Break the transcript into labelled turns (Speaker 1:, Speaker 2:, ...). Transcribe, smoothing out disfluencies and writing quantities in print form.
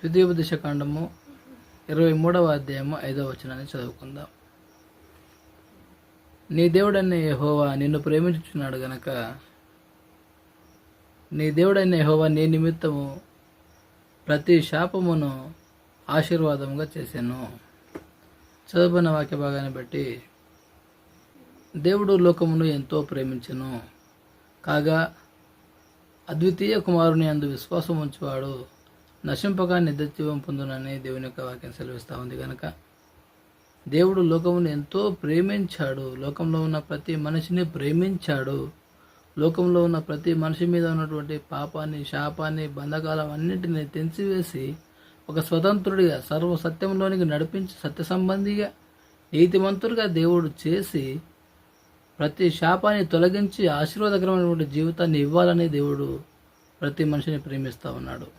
Speaker 1: ద్వితీయోపదేశకాండము 23వ అధ్యాయము 5వ వచనాన్ని చదువుకుందాం. నీ దేవుడైన యెహోవా నిన్ను ప్రేమించుచున్నాడు గనక నీ దేవుడైన యెహోవా నీ నిమిత్తము ప్రతి శాపమును ఆశీర్వాదముగా చేశాను. చదువుకున్న వాక్య భాగాన్ని బట్టి దేవుడు లోకమును ఎంతో ప్రేమించెను కాగా అద్వితీయ కుమారుని అందు విశ్వాసం ఉంచువాడు నశింపక నిత్యజీవం పొందునని దేవుని యొక్క వాక్యం సెలవిస్తూ ఉంది. కనుక దేవుడు లోకమును ఎంతో ప్రేమించాడు, లోకంలో ఉన్న ప్రతి మనిషిని ప్రేమించాడు. లోకంలో ఉన్న ప్రతి మనిషి మీద ఉన్నటువంటి పాపాన్ని, శాపాన్ని, బంధకాలం అన్నింటినీ తెంచివేసి ఒక స్వతంత్రుడిగా సర్వ సత్యంలోనికి నడిపించి సత్య సంబంధిగా నీతిమంతుడిగా దేవుడు చేసి ప్రతి శాపాన్ని తొలగించి ఆశీర్వాదకరమైనటువంటి జీవితాన్ని ఇవ్వాలని దేవుడు ప్రతి మనిషిని ప్రేమిస్తూ ఉన్నాడు.